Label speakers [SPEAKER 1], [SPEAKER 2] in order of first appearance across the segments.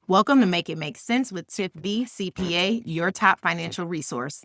[SPEAKER 1] Welcome to Make It Make Sense with Tiff B, CPA, your top financial resource.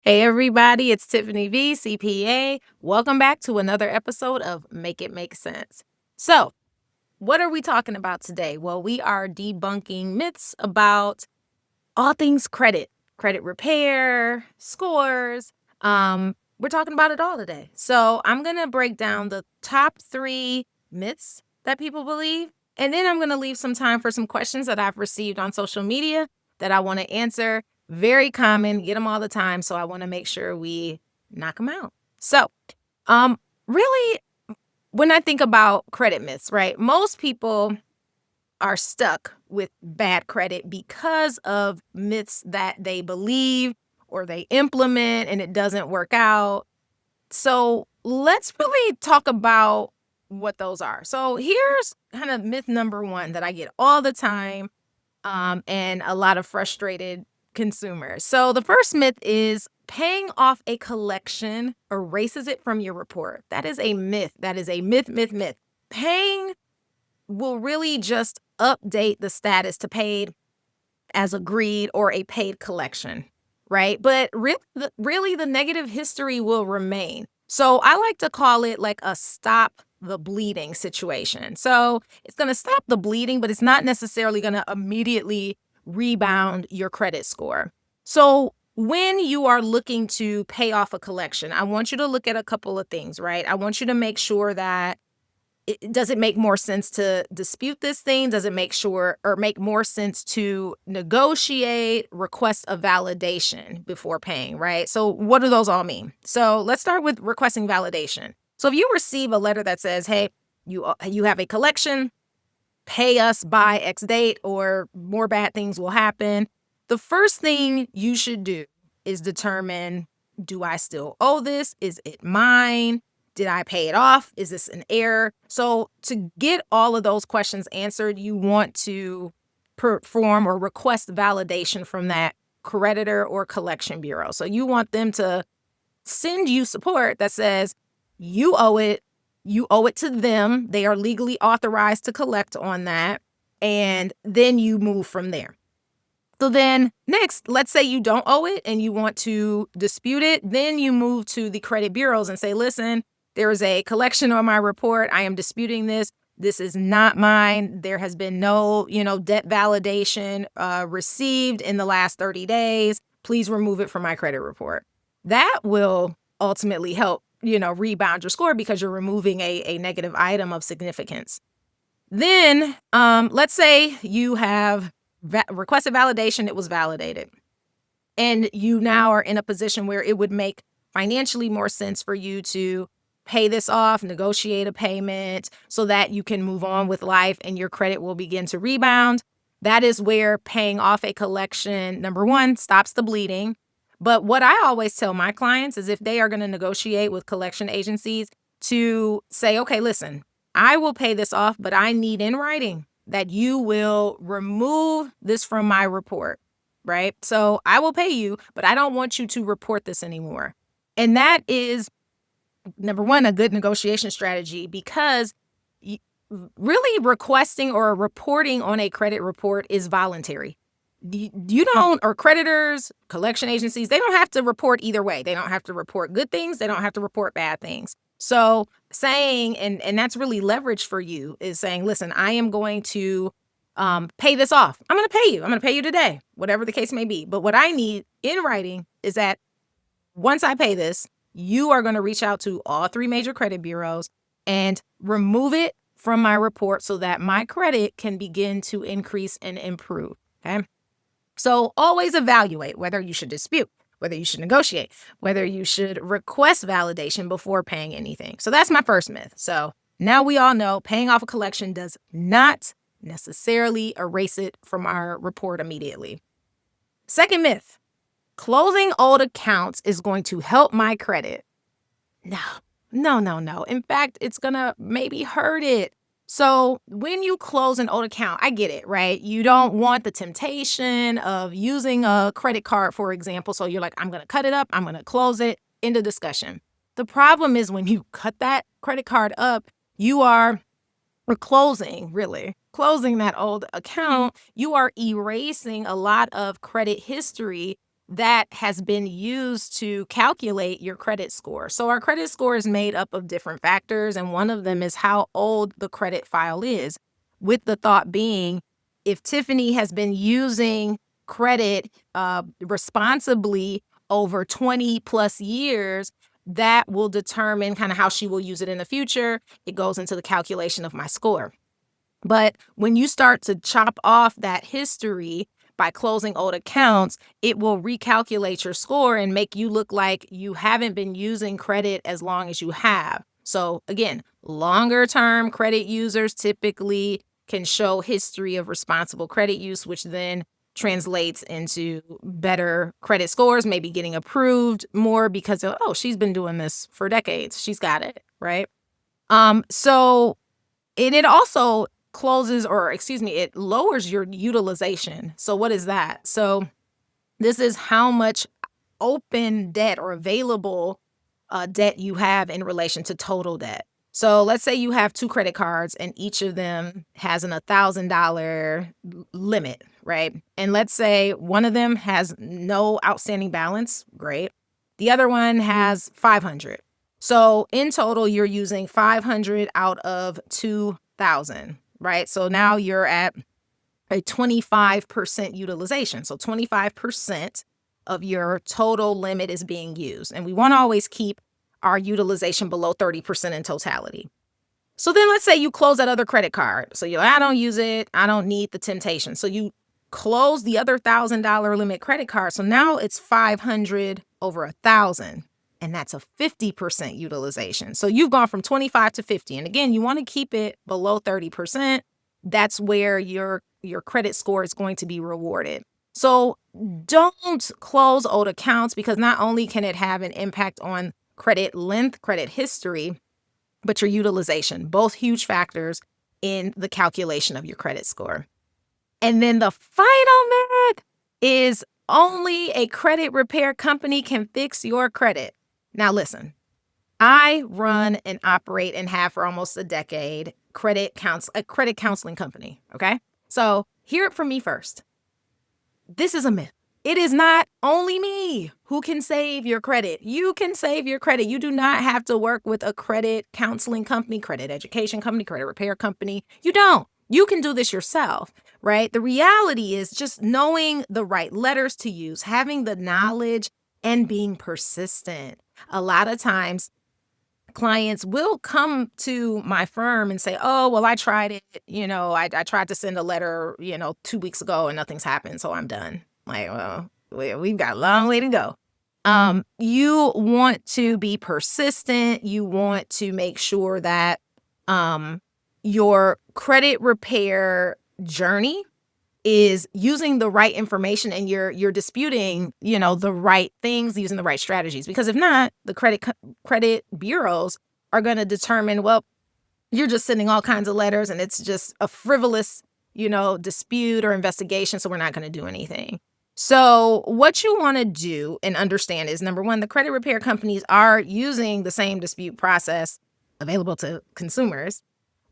[SPEAKER 1] Hey everybody, it's Tiffany V, CPA. Welcome back to another episode of Make It Make Sense. So, what are we talking about today? Well, we are debunking myths about all things credit repair, scores. We're talking about it all today. So, I'm going to break down the top 3 myths that people believe. And then I'm going to leave some time for some questions that I've received on social media that I want to answer. Very common, get them all the time. So I want to make sure we knock them out. So, really, when I think about credit myths, right, most people are stuck with bad credit because of myths that they believe or they implement and it doesn't work out. So let's really talk about what those are. So here's kind of myth number 1 that I get all the time, and a lot of frustrated consumers. So the first myth is paying off a collection erases it from your report. That is a myth. That is a myth. Paying will really just update the status to paid as agreed or a paid collection, right? But really the negative history will remain. So I like to call it like a stop the bleeding situation. So it's going to stop the bleeding, but it's not necessarily going to immediately rebound your credit score. So when you are looking to pay off a collection, I want you to look at a couple of things, right? I want you to make sure that does it make more sense to dispute this thing? Does it make more sense to negotiate, request a validation before paying, right? So what do those all mean? So let's start with requesting validation. So if you receive a letter that says, hey, you have a collection, pay us by X date or more bad things will happen, the first thing you should do is determine, do I still owe this? Is it mine? Did I pay it off? Is this an error? So to get all of those questions answered, you want to perform or request validation from that creditor or collection bureau. So you want them to send you support that says you owe it to them. They are legally authorized to collect on that. And then you move from there. So then next, let's say you don't owe it and you want to dispute it. Then you move to the credit bureaus and say, listen, there is a collection on my report. I am disputing this. This is not mine. There has been no, debt validation received in the last 30 days. Please remove it from my credit report. That will ultimately help, rebound your score because you're removing a negative item of significance. Then let's say you have requested validation. It was validated. And you now are in a position where it would make financially more sense for you to pay this off, negotiate a payment so that you can move on with life and your credit will begin to rebound. That is where paying off a collection, number 1, stops the bleeding. But what I always tell my clients is if they are going to negotiate with collection agencies to say, okay, listen, I will pay this off, but I need in writing that you will remove this from my report, right? So I will pay you, but I don't want you to report this anymore. And that is, number 1, a good negotiation strategy because really requesting or reporting on a credit report is voluntary. You don't, or creditors, collection agencies, they don't have to report either way. They don't have to report good things. They don't have to report bad things. So saying, and that's really leverage for you, is saying, listen, I am going to pay this off. I'm going to pay you. I'm going to pay you today, whatever the case may be. But what I need in writing is that once I pay this, you are going to reach out to all 3 major credit bureaus and remove it from my report so that my credit can begin to increase and improve. Okay. So always evaluate whether you should dispute, whether you should negotiate, whether you should request validation before paying anything. So that's my first myth. So now we all know paying off a collection does not necessarily erase it from our report immediately. Second myth, closing old accounts is going to help my credit. No. In fact, it's going to maybe hurt it. So when you close an old account, I get it, right? You don't want the temptation of using a credit card, for example. So you're like, I'm going to cut it up. I'm going to close it. End of discussion. The problem is when you cut that credit card up, you are closing, really, closing that old account, you are erasing a lot of credit history that has been used to calculate your credit score. So our credit score is made up of different factors, and one of them is how old the credit file is, with the thought being, if Tiffany has been using credit responsibly over 20 plus years, that will determine kind of how she will use it in the future. It goes into the calculation of my score. But when you start to chop off that history by closing old accounts, it will recalculate your score and make you look like you haven't been using credit as long as you have. So again, longer term credit users typically can show history of responsible credit use, which then translates into better credit scores, maybe getting approved more because of, oh, she's been doing this for decades. She's got it, right? So and it also it lowers your utilization. So what is that? So this is how much open debt or available debt you have in relation to total debt. So let's say you have 2 credit cards and each of them has an $1,000 limit, right? And let's say one of them has no outstanding balance, great. The other one has 500. So in total, you're using 500 out of 2,000, right? So now you're at a 25% utilization. So 25% of your total limit is being used. And we want to always keep our utilization below 30% in totality. So then let's say you close that other credit card. So you're like, I don't use it. I don't need the temptation. So you close the other $1,000 limit credit card. So now it's 500 over 1,000. And that's a 50% utilization. So you've gone from 25 to 50. And again, you want to keep it below 30%. That's where your credit score is going to be rewarded. So don't close old accounts, because not only can it have an impact on credit length, credit history, but your utilization, both huge factors in the calculation of your credit score. And then the final myth is only a credit repair company can fix your credit. Now listen, I run and operate and have for almost a decade a credit counseling company, okay? So hear it from me first. This is a myth. It is not only me who can save your credit. You can save your credit. You do not have to work with a credit counseling company, credit education company, credit repair company. You don't. You can do this yourself, right? The reality is just knowing the right letters to use, having the knowledge, and being persistent. A lot of times, clients will come to my firm and say, oh, well, I tried it. I tried to send a letter, 2 weeks ago and nothing's happened, so I'm done. Like, well, we've got a long way to go. You want to be persistent. You want to make sure that your credit repair journey is using the right information, and you're disputing, the right things, using the right strategies. Because if not, the credit bureaus are going to determine, well, you're just sending all kinds of letters and it's just a frivolous, dispute or investigation, so we're not going to do anything. So what you want to do and understand is, number one, the credit repair companies are using the same dispute process available to consumers.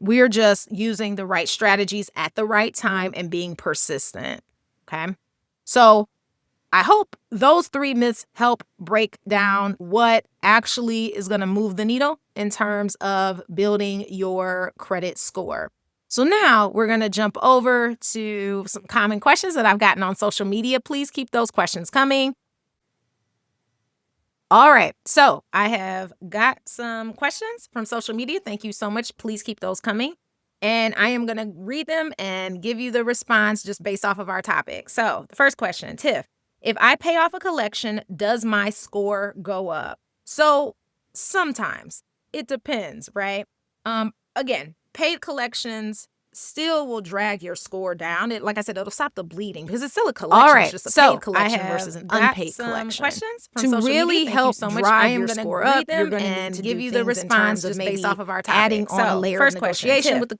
[SPEAKER 1] We're just using the right strategies at the right time and being persistent, okay? So I hope those 3 myths help break down what actually is going to move the needle in terms of building your credit score. So now we're going to jump over to some common questions that I've gotten on social media. Please keep those questions coming. All right, so I have got some questions from social media. Thank you so much. Please keep those coming. And I am going to read them and give you the response just based off of our topic. So the first question, Tiff, if I pay off a collection, does my score go up? So sometimes it depends, right? Again, paid collections still will drag your score down. Like I said, it'll stop the bleeding because it's still a collection. All right, it's just a paid collection versus an unpaid collection.
[SPEAKER 2] Questions
[SPEAKER 1] from to really help drive your score up, you're going to give you the response just based off of our topic.
[SPEAKER 2] Adding on a layer of negotiation with the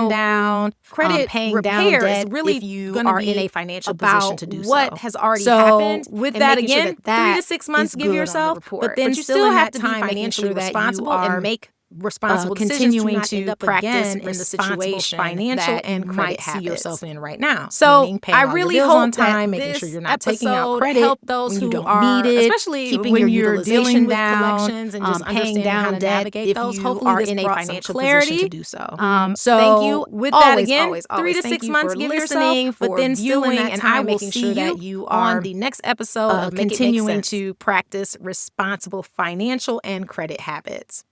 [SPEAKER 2] tuition down,
[SPEAKER 1] credit
[SPEAKER 2] paying down
[SPEAKER 1] repair
[SPEAKER 2] debt
[SPEAKER 1] is really
[SPEAKER 2] if you
[SPEAKER 1] gonna
[SPEAKER 2] are
[SPEAKER 1] be
[SPEAKER 2] in a financial
[SPEAKER 1] about
[SPEAKER 2] position to do
[SPEAKER 1] what
[SPEAKER 2] so.
[SPEAKER 1] has already
[SPEAKER 2] So,
[SPEAKER 1] happened.
[SPEAKER 2] with
[SPEAKER 1] And
[SPEAKER 2] that,
[SPEAKER 1] making sure
[SPEAKER 2] again,
[SPEAKER 1] that 3 to
[SPEAKER 2] that
[SPEAKER 1] 6 months
[SPEAKER 2] is
[SPEAKER 1] give
[SPEAKER 2] good on the
[SPEAKER 1] yourself,
[SPEAKER 2] report.
[SPEAKER 1] but then
[SPEAKER 2] But
[SPEAKER 1] you
[SPEAKER 2] still
[SPEAKER 1] still
[SPEAKER 2] in
[SPEAKER 1] have
[SPEAKER 2] that
[SPEAKER 1] to be
[SPEAKER 2] time making
[SPEAKER 1] financially
[SPEAKER 2] sure that you
[SPEAKER 1] responsible
[SPEAKER 2] are
[SPEAKER 1] and make responsible decisions
[SPEAKER 2] continuing
[SPEAKER 1] to
[SPEAKER 2] to
[SPEAKER 1] end up
[SPEAKER 2] practice
[SPEAKER 1] again in the
[SPEAKER 2] responsible
[SPEAKER 1] situation
[SPEAKER 2] financial
[SPEAKER 1] that
[SPEAKER 2] and
[SPEAKER 1] you
[SPEAKER 2] credit
[SPEAKER 1] might see
[SPEAKER 2] habits.
[SPEAKER 1] yourself in right now.
[SPEAKER 2] So
[SPEAKER 1] Meaning paying
[SPEAKER 2] I
[SPEAKER 1] all your
[SPEAKER 2] really
[SPEAKER 1] bills on
[SPEAKER 2] hope that
[SPEAKER 1] time, making
[SPEAKER 2] this
[SPEAKER 1] sure you're not taking out
[SPEAKER 2] episode
[SPEAKER 1] credit
[SPEAKER 2] helped those
[SPEAKER 1] when you
[SPEAKER 2] who
[SPEAKER 1] don't
[SPEAKER 2] are,
[SPEAKER 1] need it,
[SPEAKER 2] especially
[SPEAKER 1] keeping
[SPEAKER 2] when
[SPEAKER 1] your
[SPEAKER 2] you're
[SPEAKER 1] utilization
[SPEAKER 2] dealing with
[SPEAKER 1] down,
[SPEAKER 2] collections and just
[SPEAKER 1] paying
[SPEAKER 2] understanding
[SPEAKER 1] down
[SPEAKER 2] how to
[SPEAKER 1] debt
[SPEAKER 2] navigate
[SPEAKER 1] if
[SPEAKER 2] those.
[SPEAKER 1] you
[SPEAKER 2] Hopefully
[SPEAKER 1] are
[SPEAKER 2] this
[SPEAKER 1] in a
[SPEAKER 2] brought some
[SPEAKER 1] financial position
[SPEAKER 2] clarity.
[SPEAKER 1] to do so.
[SPEAKER 2] So
[SPEAKER 1] Thank you
[SPEAKER 2] with
[SPEAKER 1] always,
[SPEAKER 2] that again,
[SPEAKER 1] always,
[SPEAKER 2] 3
[SPEAKER 1] always
[SPEAKER 2] to
[SPEAKER 1] thank
[SPEAKER 2] 6
[SPEAKER 1] you
[SPEAKER 2] months,
[SPEAKER 1] for
[SPEAKER 2] give
[SPEAKER 1] listening,
[SPEAKER 2] yourself, but
[SPEAKER 1] for
[SPEAKER 2] then still in
[SPEAKER 1] viewing,
[SPEAKER 2] that
[SPEAKER 1] and
[SPEAKER 2] time,
[SPEAKER 1] I will
[SPEAKER 2] making
[SPEAKER 1] see
[SPEAKER 2] sure that
[SPEAKER 1] you
[SPEAKER 2] you are
[SPEAKER 1] on the next episode of Make It Make
[SPEAKER 2] continuing
[SPEAKER 1] Sense.
[SPEAKER 2] to practice responsible financial and credit habits.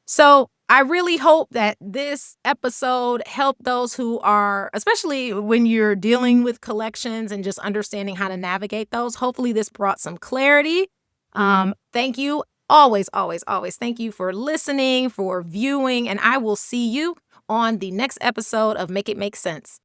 [SPEAKER 2] So I really hope that this episode helped those who are, especially when you're dealing with collections and just understanding how to navigate those. Hopefully this brought some clarity. Thank you. Always, always, always. Thank you for listening, for viewing, and I will see you on the next episode of Make It Make Sense.